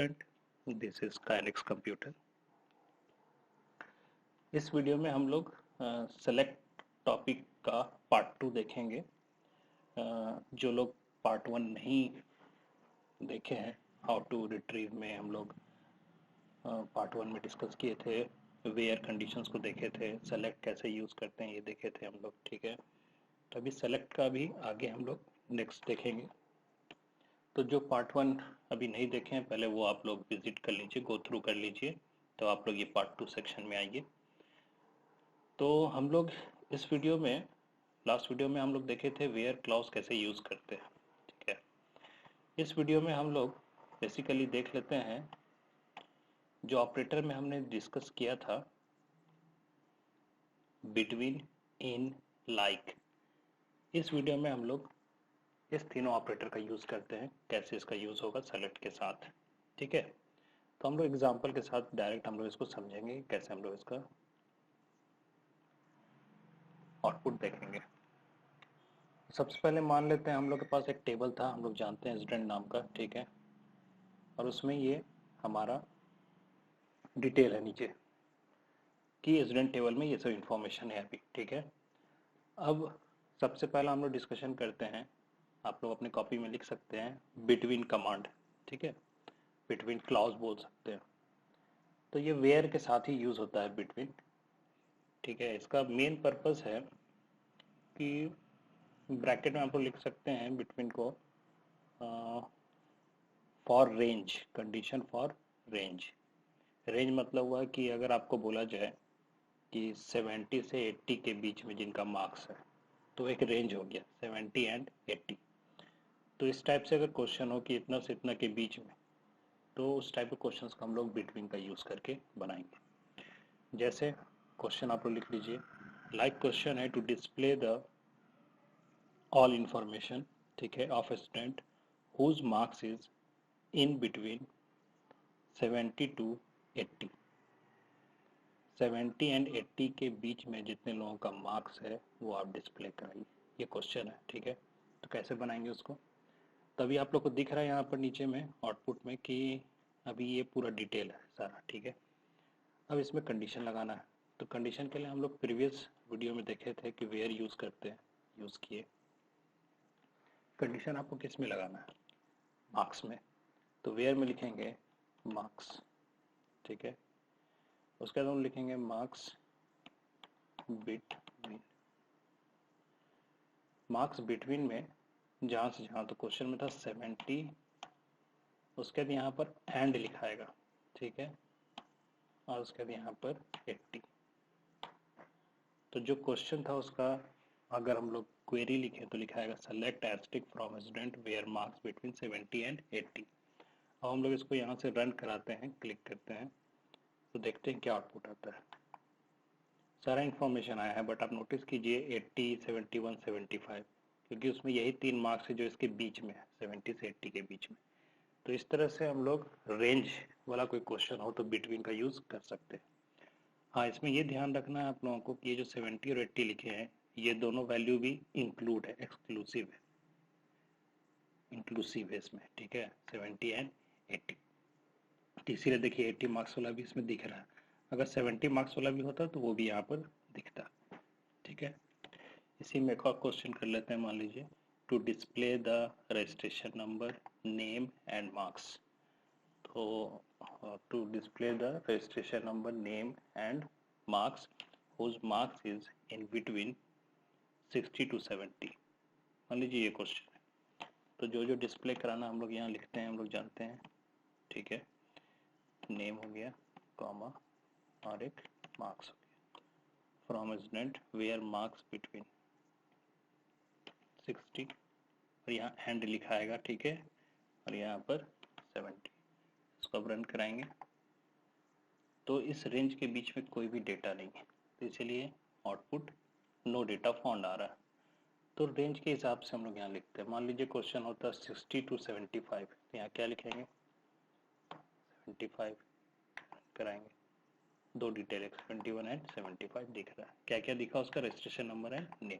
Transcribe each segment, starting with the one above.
Student, this is Kinex computer. इस video में हम लोग सेलेक्ट टॉपिक का पार्ट 2 देखेंगे। जो लोग पार्ट 1 नहीं देखे हैं, हाउ टू रिट्रीव में हम लोग पार्ट 1 में डिस्कस किए थे, वेयर कंडीशंस को देखे थे, सेलेक्ट कैसे यूज़ करते हैं ये देखे थे हम लोग। ठीक है, तो अभी सेलेक्ट का भी आगे हम लोग नेक्स्ट देखेंगे। तो जो पार्ट 1 अभी नहीं देखे हैं पहले वो आप लोग विजिट कर लीजिए, गो थ्रू कर लीजिए, तो आप लोग ये पार्ट 2 सेक्शन में आइए। तो हम लोग इस वीडियो में, लास्ट वीडियो में हम लोग देखे थे वेयर क्लॉज कैसे यूज़ करते हैं। ठीक है, इस वीडियो में हम लोग बेसिकली देख लेते हैं जो ऑपरेटर में हमने डिस्कस किया था, बिटवीन, इन, लाइक। इस वीडियो में हम लोग इस तीनों ऑपरेटर का यूज़ करते हैं, कैसे इसका यूज़ होगा सेलेक्ट के साथ। ठीक है, तो हम लोग एग्जाम्पल के साथ डायरेक्ट हम लोग इसको समझेंगे कैसे हम लोग इसका आउटपुट देखेंगे। सबसे पहले मान लेते हैं हम लोग के पास एक टेबल था, हम लोग जानते हैं स्टूडेंट नाम का। ठीक है, और उसमें ये हमारा डिटेल है नीचे कि स्टूडेंट टेबल में ये सब इंफॉर्मेशन है अभी। ठीक है, अब सबसे पहला हम लोग डिस्कशन करते हैं, आप लोग अपने कॉपी में लिख सकते हैं बिटवीन कमांड। ठीक है, बिटवीन क्लॉज बोल सकते हैं, तो ये वेयर के साथ ही यूज़ होता है बिटवीन। ठीक है, इसका मेन पर्पस है कि ब्रैकेट में आप लोग लिख सकते हैं बिटवीन को for range, condition for range. Range मतलब हुआ कि अगर आपको बोला जाए कि 70 से 80 के बीच में जिनका मार्क्स है, तो एक रेंज हो गया 70 एंड 80। तो इस टाइप से अगर क्वेश्चन हो कि इतना से इतना के बीच में, तो उस टाइप के क्वेश्चंस को हम लोग बिटवीन का यूज़ करके बनाएंगे। जैसे क्वेश्चन आप लोग लिख लीजिए, लाइक क्वेश्चन है to display the all information, ठीक है, of student whose marks is in between 70 to 80। 70 and 80 के बीच में जितने लोगों का मार्क्स है वो आप डिस्प्ले कराइए, ये क्वेश्चन है। ठीक है, तो कैसे बनाएंगे उसको, तभी आप लोग को दिख रहा है यहाँ पर नीचे में आउटपुट में कि अभी ये पूरा डिटेल है सारा। ठीक है, अब इसमें कंडीशन लगाना है, तो कंडीशन के लिए हम लोग प्रीवियस वीडियो में देखे थे कि वेयर यूज़ करते हैं, यूज़ किए। कंडीशन आपको किस में लगाना है, मार्क्स में, तो वेयर में लिखेंगे मार्क्स। ठीक है, उसके बाद हम लिखेंगे मार्क्स बिटवीन। मार्क्स बिटवीन में जहाँ से जहाँ, तो क्वेश्चन में था 70, उसके बाद यहाँ पर एंड लिखाएगा। ठीक है, और उसके बाद यहाँ पर 80। तो जो क्वेश्चन था उसका अगर हम लोग क्वेरी लिखें तो लिखाएगा select asterisk from student where marks between 70 and 80। अब हम लोग इसको यहाँ से रन कराते हैं, क्लिक करते हैं, तो देखते हैं क्या आउटपुट आता है। सारा इन्फॉर्मेशन आया है, बट आप नोटिस कीजिए 80, 71, 75, क्योंकि उसमें यही 3 मार्क्स है जो इसके बीच में है, 70 से 80 के बीच में। तो इस तरह से हम लोग रेंज वाला कोई क्वेश्चन हो तो बिटवीन का यूज़ कर सकते हैं। हाँ, इसमें ये ध्यान रखना है आप लोगों को कि ये जो 70 और 80 लिखे हैं, ये दोनों वैल्यू भी इंक्लूड है, एक्सक्लूसिव है, इंक्लूसिव है इसमें। ठीक है, 70 एंड 80, इसीलिए देखिए 80 मार्क्स वाला भी इसमें दिख रहा है। अगर 70 मार्क्स वाला भी होता तो वो भी यहाँ पर दिखता। ठीक है, इसी में एक और क्वेश्चन कर लेते हैं, मान लीजिए to display the registration number, name and marks. तो to display the registration number, name and marks whose marks is in between 60 to 70। मान लीजिए ये क्वेश्चन है, तो जो जो डिस्प्ले कराना हम लोग यहाँ लिखते हैं, हम लोग जानते हैं। ठीक है, नेम हो गया, कॉमा, और एक मार्क्स हो गया, from student where marks between 60, और यहाँ एंड लिखाएगा। ठीक है, और यहाँ पर 70। इसको अब रन कराएंगे तो इस रेंज के बीच में कोई भी डेटा नहीं है, तो इसलिए आउटपुट नो डेटा फाउंड आ रहा है। तो रेंज के हिसाब से हम लोग यहाँ लिखते हैं, मान लीजिए क्वेश्चन होता है 60 टू 75, तो यहाँ क्या लिखेंगे 75 कराएंगे, दो डिटेल 71 एंड 75 दिख रहा है। क्या क्या दिखा उसका, registration number and name.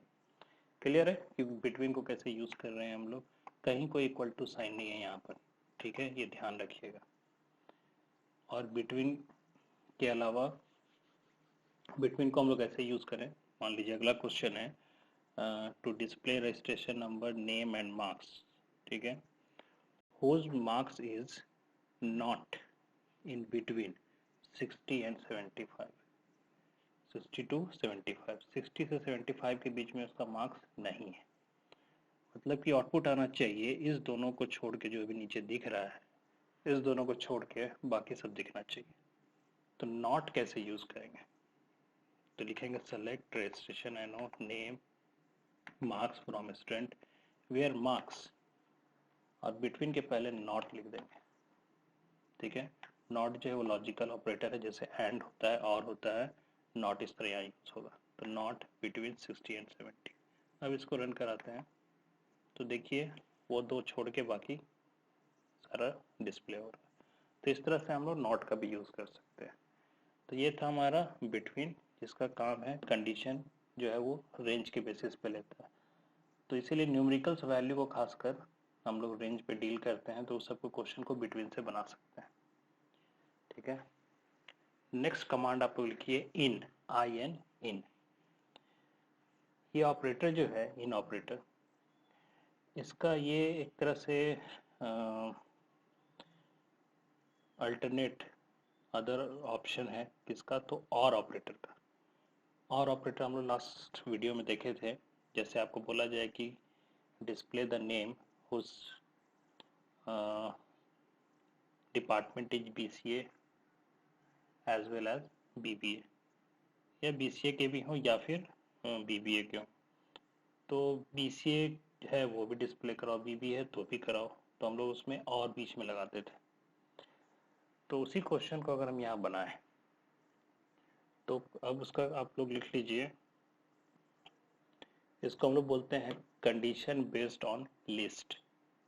Clear है कि बिटवीन को कैसे यूज कर रहे हैं हम लोग। कहीं कोई इक्वल टू साइन नहीं है यहाँ पर। ठीक है, ये ध्यान रखिएगा। और बिटवीन के अलावा बिटवीन को हम लोग ऐसे यूज करें, मान लीजिए अगला क्वेश्चन है to display registration number name and marks, ठीक है, whose marks is not in between 60 and 75, 60 to 75, 60 से 75 के बीच में उसका मार्क्स नहीं है, मतलब कि आउटपुट आना चाहिए इस दोनों को छोड़ के, जो भी नीचे दिख रहा है इस दोनों को छोड़ के बाकी सब दिखना चाहिए। तो नॉट कैसे यूज करेंगे, तो लिखेंगे select registration and name marks from student where marks, और बिटवीन के पहले नॉट लिख देंगे, ठीक है। नॉट जो है वो लॉजिकल ऑपरेटर है, जैसे एंड होता है और होता है, नॉट इस तरह यहाँ यूज होगा। तो नॉट बिटवीन 60 एंड 70। अब इसको रन कराते हैं तो देखिए वो दो छोड़ के बाकी सारा डिस्प्ले हो रहा है। तो इस तरह से हम लोग नॉट का भी यूज कर सकते हैं। तो ये था हमारा बिटवीन, जिसका काम है कंडीशन जो है वो रेंज के बेसिस पे लेता है। तो इसीलिए न्यूमेरिकल्स वैल्यू को खासकर हम लोग रेंज पे डील करते हैं, तो उस सबको क्वेश्चन को बिटवीन से बना सकते हैं, ठीक है। नेक्स्ट कमांड आप लोग लिखिए इन, IN, इन। ये ऑपरेटर जो है इन ऑपरेटर, इसका ये एक तरह से अल्टरनेट अदर ऑप्शन है किसका, तो और ऑपरेटर का। और ऑपरेटर हम लोग लास्ट वीडियो में देखे थे, जैसे आपको बोला जाए कि display the name whose department is BCA as well as BBA, या BCA के भी हों या फिर BBA के हों। तो BCA है वो भी डिस्प्ले कराओ, BBA है तो भी कराओ, तो हम लोग उसमें और बीच में लगाते थे। तो उसी क्वेश्चन को अगर हम यहाँ बनाएं तो अब उसका आप लोग लिख लीजिए, इसको हम लोग बोलते हैं कंडीशन बेस्ड ऑन लिस्ट,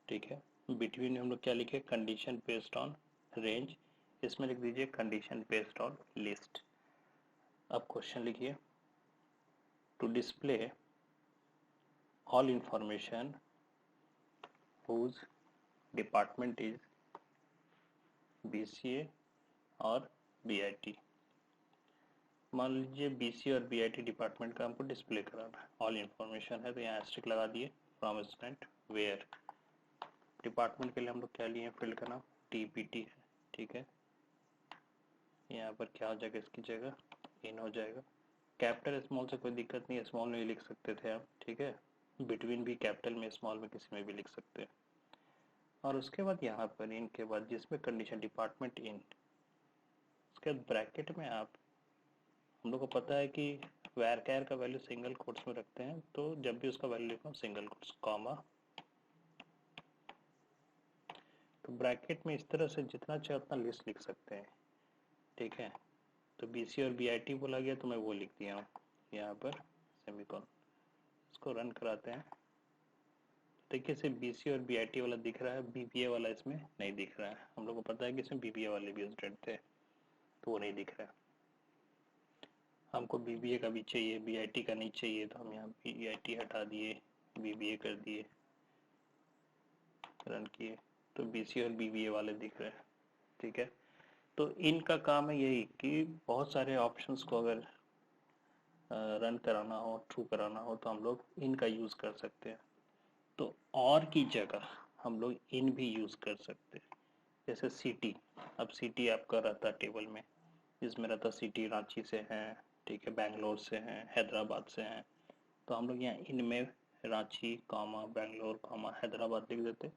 ठीक है। बिटवीन हम लोग क्या लिखे, कंडीशन बेस्ड ऑन रेंज, इसमें लिख दीजिए कंडीशन बेस्ड ऑन लिस्ट। अब क्वेश्चन लिखिए to display all information whose department is BCA और BIT। मान लीजिए BCA और BIT डिपार्टमेंट का हमको डिस्प्ले कराना है, ऑल इंफॉर्मेशन है तो यहाँ एस्ट्रिक लगा दिए, फ्रॉम स्टूडेंट वेयर, डिपार्टमेंट के लिए हम लोग क्या लिए, फील्ड का नाम DPT है, ठीक है। यहाँ पर क्या हो जाएगा, इसकी जगह इन हो जाएगा। कैपिटल स्मॉल से कोई दिक्कत नहीं है, स्मॉल में भी लिख सकते थे आप, ठीक है। बिटवीन भी कैपिटल में स्मॉल में किसी में भी लिख सकते हैं। और उसके बाद यहाँ पर इन के बाद जिसमें कंडीशन डिपार्टमेंट इन, उसके बाद ब्रैकेट में आप, हम लोग को पता है कि वैर का वैल्यू सिंगल कोट्स में रखते हैं, तो जब भी उसका वैल्यू लिखना सिंगल कोट्स कॉमा, तो ब्रैकेट में इस तरह से जितना चाहे उतना लिस्ट लिख सकते हैं, ठीक है। तो BC और BIT बोला गया तो मैं वो लिख दिया हूँ यहाँ पर सेमीकोलन। इसको रन कराते हैं, देखिए सिर्फ BC और BIT वाला दिख रहा है, BBA वाला इसमें नहीं दिख रहा है। हम लोग को पता है कि इसमें BBA वाले भी स्टूडेंट थे तो वो नहीं दिख रहा है। हमको BBA का भी चाहिए, BIT का नहीं चाहिए, तो हम यहाँ BIT हटा दिए, BBA कर दिए, रन किए, तो BC और BBA वाले दिख रहे हैं, ठीक है। तो इनका काम है यही कि बहुत सारे ऑप्शंस को अगर रन कराना हो, ट्रू कराना हो, तो हम लोग इनका यूज़ कर सकते हैं। तो और की जगह हम लोग इन भी यूज़ कर सकते हैं, जैसे सिटी। अब सिटी आपका रहता है टेबल में, इसमें रहता सिटी रांची से हैं, ठीक है, बेंगलोर से हैं, हैदराबाद से हैं, तो हम लोग यहाँ इनमें रांची कॉमा बेंगलोर कॉमा हैदराबाद लिख देते,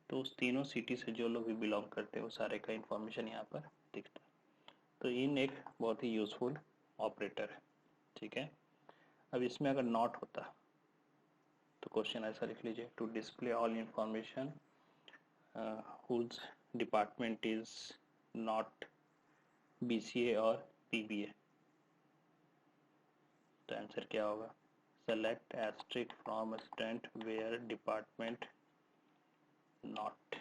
तो उस तीनों सिटी से जो लोग भी बिलोंग करते हैं वो सारे का इंफॉर्मेशन यहाँ पर दिखता है। तो इन एक बहुत ही यूजफुल ऑपरेटर है, ठीक है। अब इसमें अगर नॉट होता तो क्वेश्चन ऐसा लिख लीजिए, to display all information whose department is not BCA और BBA, तो आंसर क्या होगा, select asterisk from student where department not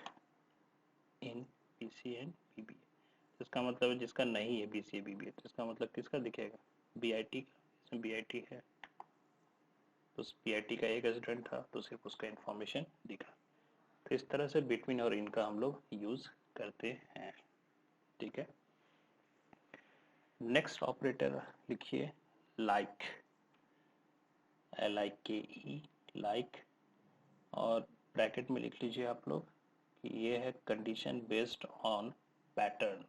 in BCA and BBA। इसका मतलब है जिसका नहीं है BCA BBA, तो इसका मतलब किसका दिखेगा, BIT का, इसमें BIT है तो BIT का एक स्टूडेंट था तो सिर्फ उसका इंफॉर्मेशन दिखा। तो इस तरह से बिटवीन और इनका हम लोग यूज करते हैं। ठीक है। नेक्स्ट ऑपरेटर लिखिए लाइक, LIKE, लाइक, और ब्रैकेट में लिख लीजिए आप लोग कि ये है कंडीशन बेस्ड ऑन पैटर्न।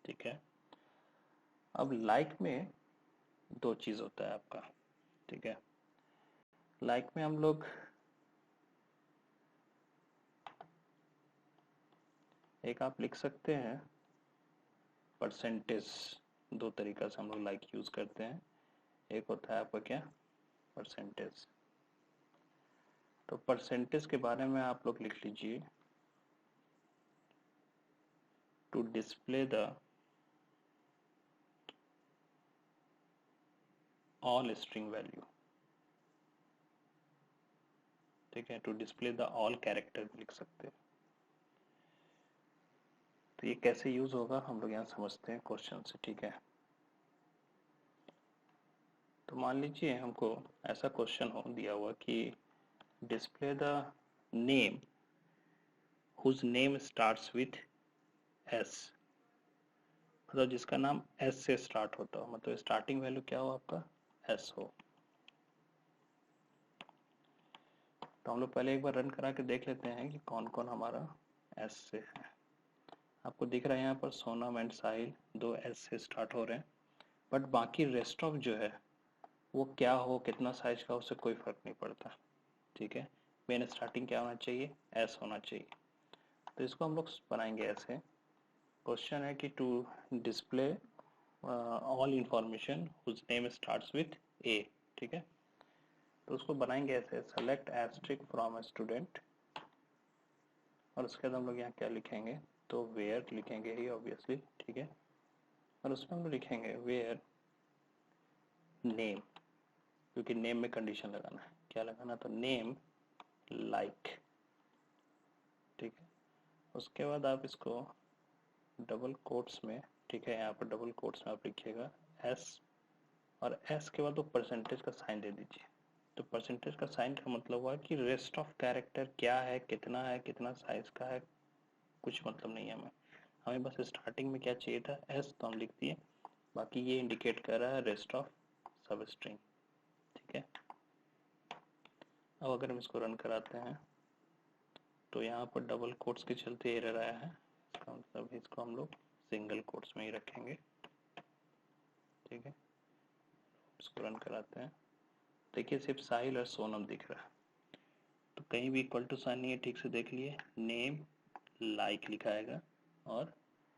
ठीक है। अब लाइक में दो चीज होता है आपका। ठीक है, लाइक में हम लोग एक आप लिख सकते हैं परसेंटेज, दो तरीका से हम लोग लाइक यूज करते हैं। एक होता है आपका क्या, परसेंटेज। तो परसेंटेज के बारे में आप लोग लिख लीजिए to display the all string value. ठीक है, to display the all character लिख सकते हैं। तो ये कैसे यूज होगा हम लोग यहाँ समझते हैं क्वेश्चन से। ठीक है, तो मान लीजिए हमको ऐसा क्वेश्चन हो दिया हुआ कि display the name whose name starts with S, मतलब जिसका नाम एस से स्टार्ट होता हो, मतलब स्टार्टिंग वैल्यू क्या हो आपका, एस हो। तो हम लोग पहले एक बार रन करा के देख लेते हैं कि कौन कौन हमारा एस से है। आपको दिख रहा है यहाँ पर सोनम एंड साहिल दो एस से स्टार्ट हो रहे हैं, बट बाकी रेस्ट ऑफ जो है वो क्या हो, कितना साइज का, उससे कोई फर्क नहीं पड़ता। ठीक है, मेन स्टार्टिंग क्या होना चाहिए, एस होना चाहिए। तो इसको हम लोग बनाएंगे ऐसे। क्वेश्चन है कि to display all information whose name starts with A. ठीक है, तो उसको बनाएंगे ऐसे, सेलेक्ट एस्ट्रिक फ्रॉम स्टूडेंट, और उसके बाद हम लोग यहाँ क्या लिखेंगे, तो वेयर लिखेंगे ही ऑब्वियसली। ठीक है, और उसमें हम लोग लिखेंगे वेयर नेम, क्योंकि नेम में कंडीशन लगाना है। क्या लगाना, तो नेम लाइक। ठीक है, उसके बाद आप इसको डबल कोट्स में, ठीक है, यहाँ पर डबल कोट्स में आप लिखिएगा एस, और एस के बाद वो परसेंटेज का साइन दे दीजिए। तो परसेंटेज का साइन का मतलब हुआ कि रेस्ट ऑफ कैरेक्टर क्या है, कितना साइज का है, कुछ मतलब नहीं है हमें। हमें बस स्टार्टिंग में क्या चाहिए था, एस, तो हम लिख दिए। बाकी ये इंडिकेट कर रहा है रेस्ट ऑफ सब स्ट्रिंग। ठीक है, अब अगर हम इसको रन कराते हैं तो यहाँ पर डबल कोट्स के चलते एरर आया है, इसका मतलब इसको हम लोग सिंगल कोट्स में ही रखेंगे। ठीक है, इसको रन कराते हैं, देखिए सिर्फ साहिल और सोनम दिख रहा है, तो कहीं भी इक्वल टू साइन नहीं है, ठीक से देख लिए, नेम लाइक लिखाएगा और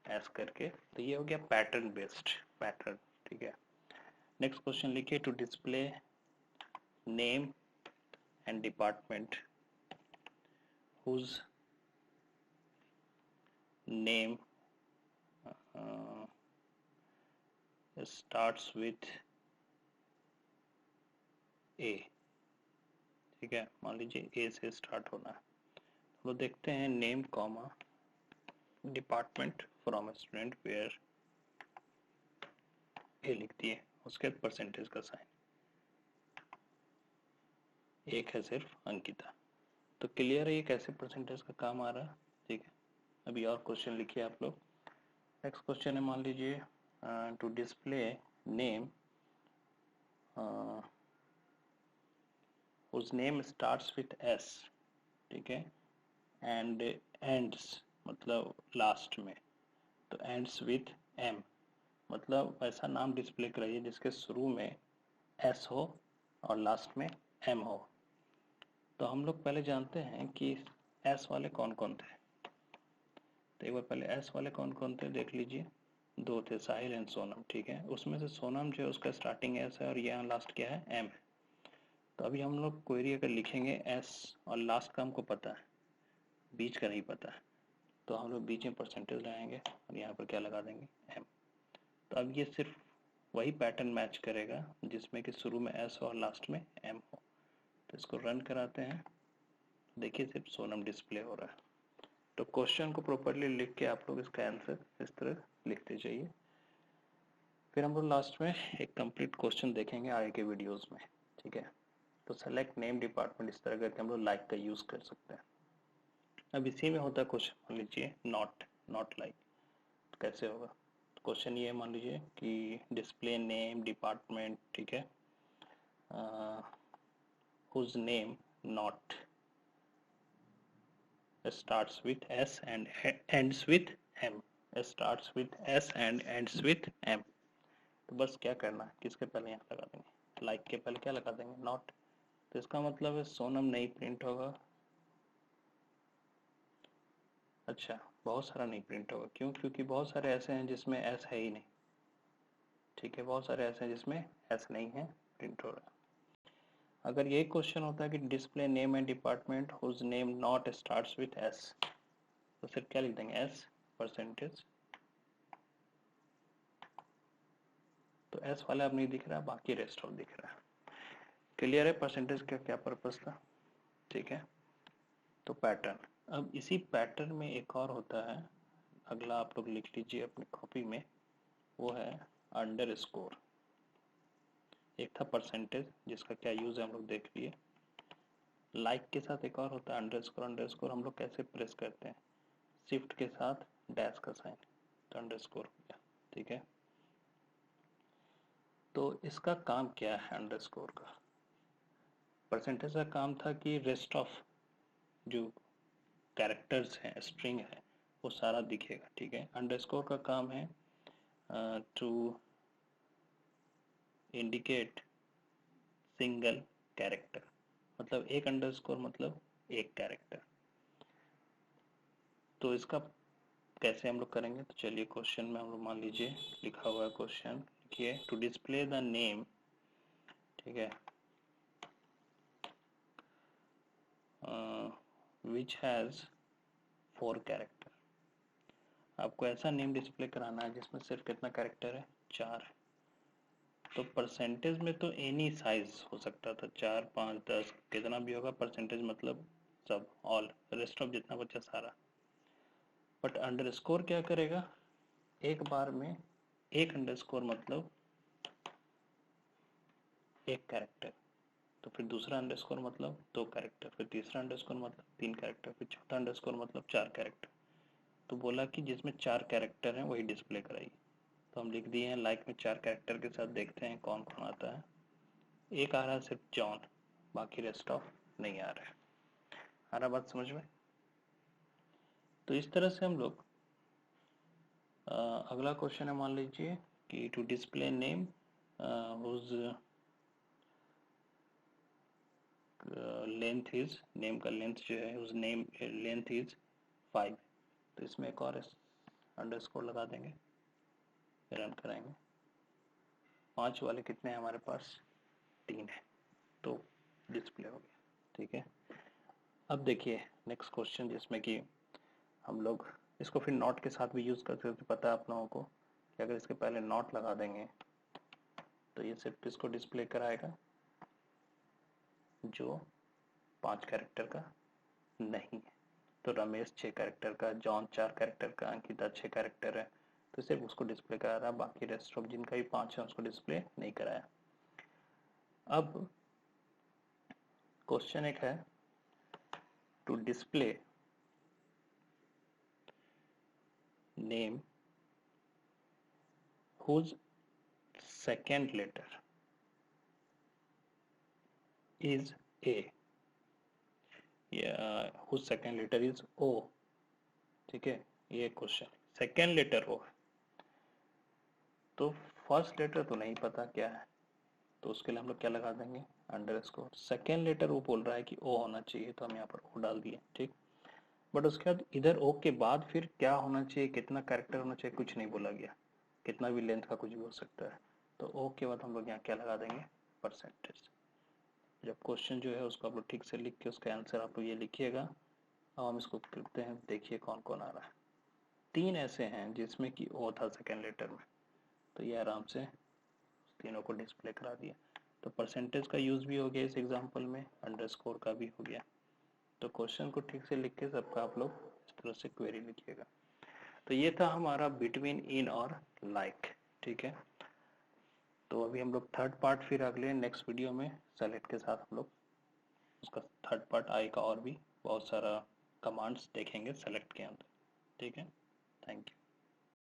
एस करके। तो ये हो गया पैटर्न बेस्ड पैटर्न। ठीक है, नेक्स्ट क्वेश्चन लिखिए to display name and department whose name starts with A. ठीक है, मान लीजिए ए से स्टार्ट होना है, तो देखते हैं name comma department from student where A लिख दिए, उसके बाद परसेंटेज का साइन, एक है सिर्फ अंकिता। तो क्लियर है ये कैसे परसेंटेज का काम आ रहा है। ठीक है, अभी और क्वेश्चन लिखिए आप लोग। नेक्स्ट क्वेश्चन है, मान लीजिए to display name whose name starts with S, ठीक है, एंड एंड्स मतलब लास्ट में, तो एंड्स विथ M, मतलब ऐसा नाम डिस्प्ले कराइए जिसके शुरू में S हो और लास्ट में M हो। तो हम लोग पहले जानते हैं कि S वाले कौन कौन थे, तो एक बार पहले S वाले कौन कौन थे देख लीजिए, दो थे, साहिल एंड सोनम। ठीक है, उसमें से सोनम जो है उसका स्टार्टिंग S है और यहाँ लास्ट क्या है, M है। तो अभी हम लोग क्वेरी अगर लिखेंगे एस और लास्ट का हमको पता है, बीच का नहीं पता है, तो हम लोग बीच में परसेंटेज लगाएंगे और यहाँ पर क्या लगा देंगे, एम। तो अब ये सिर्फ वही पैटर्न मैच करेगा जिसमें कि शुरू में एस और लास्ट में एम हो। तो इसको रन कराते हैं, देखिए सिर्फ सोनम डिस्प्ले हो रहा है। तो क्वेश्चन को प्रॉपरली लिख के आप लोग इसका आंसर इस तरह लिखते जाइए। फिर हम लोग लास्ट में एक कंप्लीट क्वेश्चन देखेंगे आगे के वीडियोस में। ठीक है, तो सेलेक्ट नेम डिपार्टमेंट इस तरह करके हम लोग लाइक का यूज कर सकते हैं। अब इसी में होता है कुछ, मान लीजिए नॉट लाइक, कैसे होगा? क्वेश्चन ये मान लीजिए कि डिस्प्ले नेम डिपार्टमेंट, ठीक है, whose name not starts with S and ends with M, starts with S and ends with M। तो बस क्या करना है, किसके पहले यहाँ लगा देंगे, लाइक के पहले क्या लगा देंगे, नॉट। तो इसका मतलब है सोनम नहीं प्रिंट होगा। अच्छा, बहुत सारा नहीं प्रिंट होगा, क्यों? क्योंकि बहुत सारे ऐसे हैं जिसमें एस है ही नहीं, ठीक है, बहुत सारे ऐसे हैं जिसमें एस नहीं है, प्रिंट हो रहा है। अगर यही क्वेश्चन होता है कि display name and department whose name not starts with S, तो फिर क्या लिख देंगे, एस परसेंटेज। तो एस वाला अब नहीं दिख रहा, बाकी रेस्ट ऑफ दिख रहा है। क्लियर है परसेंटेज का क्या पर्पस था? ठीक है, तो पैटर्न, अब इसी पैटर्न में एक और होता है, अगला आप लोग लिख लीजिए अपनी कॉपी में, वो है अंडरस्कोर। एक था परसेंटेज जिसका क्या यूज है हम लोग देख लिए, लाइक के साथ एक और होता है अंडरस्कोर। अंडरस्कोर हम लोग कैसे प्रेस करते हैं, शिफ्ट के साथ डैश का साइन, तो अंडरस्कोर हो गया, ठीक है। तो इसका काम क्या है अंडरस्कोर का? परसेंटेज का काम था कि रेस्ट ऑफ जो कैरेक्टर्स हैं, स्ट्रिंग है, वो सारा दिखेगा, ठीक है। अंडरस्कोर का काम है टू इंडिकेट सिंगल कैरेक्टर, मतलब एक अंडरस्कोर मतलब एक कैरेक्टर। तो इसका कैसे हम लोग करेंगे, तो चलिए क्वेश्चन में हम लोग मान लीजिए लिखा हुआ है, क्वेश्चन लिखिए, टू डिस्प्ले द नेम, ठीक है, विच हैज 4 कैरेक्टर। आपको ऐसा नेम डिस्प्ले कराना है जिसमें सिर्फ कितना कैरेक्टर है, 4 है। तो परसेंटेज में तो एनी साइज हो सकता था, 4 5 10 कितना भी होगा, परसेंटेज मतलब सब, ऑल, रेस्ट ऑफ जितना बचा सारा। बट अंडरस्कोर क्या करेगा, एक बार में एक अंडरस्कोर मतलब एक कैरेक्टर, तो फिर दूसरा अंडरस्कोर मतलब 2 कैरेक्टर, फिर तीसरा अंडरस्कोर मतलब 3 कैरेक्टर, फिर चौथा अंडरस्कोर मतलब 4 कैरेक्टर। तो बोला कि जिसमें 4 कैरेक्टर हैं वही डिस्प्ले कराइए। तो हम लिख दिए हैं लाइक में 4 कैरेक्टर के साथ, देखते हैं कौन कौन आता है। एक आ रहा है सिर्फ जॉन, बाकी रेस्ट ऑफ नहीं आ रहा है। आ रहा बात समझ में? तो इस तरह से हम लोग अगला क्वेश्चन है, मान लीजिए कि to display name whose length is, name का लेंथ जो है उस नेम लेंथ इज 5। तो इसमें एक और अंडरस्कोर लगा देंगे, रन कराएंगे। 5 वाले कितने हैं हमारे पास, 3 है, तो डिस्प्ले हो गया, ठीक है। अब देखिए नेक्स्ट क्वेश्चन, जिसमें कि हम लोग इसको फिर नॉट के साथ भी यूज़ कर सकते, पता है आप लोगों को कि अगर इसके पहले नॉट लगा देंगे तो ये सिर्फ किसको डिस्प्ले कराएगा, जो 5 कैरेक्टर का नहीं है। तो रमेश 6 कैरेक्टर का, जॉन 4 कैरेक्टर का, अंकिता 6 कैरेक्टर है, तो सिर्फ उसको डिस्प्ले करा रहा, बाकी रेस्ट ऑफ जिनका भी 5 है उसको डिस्प्ले नहीं कराया। अब क्वेश्चन एक है, to display name whose second letter is A, whose second letter is O, ठीक है, ये क्वेश्चन सेकेंड लेटर O है, तो फर्स्ट लेटर तो नहीं पता क्या है, तो उसके लिए हम लोग क्या लगा देंगे, अंडरस्कोर। सेकेंड लेटर वो बोल रहा है कि O होना चाहिए, तो हम यहाँ पर O डाल दिए, ठीक। बट उसके बाद इधर O के बाद फिर क्या होना चाहिए, कितना कैरेक्टर होना चाहिए, कुछ नहीं बोला गया, कितना भी लेंथ का कुछ भी हो सकता है। तो O के बाद हम लोग यहाँ क्या लगा देंगे, परसेंटेज। जब क्वेश्चन जो है उसको आप लोग ठीक से लिख के उसका आंसर आप लोग ये लिखिएगा। अब हम इसको करते हैं, देखिए कौन कौन आ रहा है। 3 ऐसे हैं जिसमें कि ओ था सेकेंड लेटर में, तो ये आराम से तीनों को डिस्प्ले करा दिया। तो परसेंटेज का यूज़ भी हो गया इस एग्जांपल में, अंडरस्कोर का भी हो गया। तो क्वेश्चन को ठीक से लिख के सबका आप लोग इस तरह से क्वेरी लिखिएगा। तो ये था हमारा बिटवीन, इन और लाइक, ठीक है। तो अभी हम लोग थर्ड पार्ट फिर अगले नेक्स्ट वीडियो में सेलेक्ट के साथ हम लोग उसका थर्ड पार्ट आएगा, और भी बहुत सारा कमांड्स देखेंगे सेलेक्ट के अंदर। ठीक है, थैंक यू।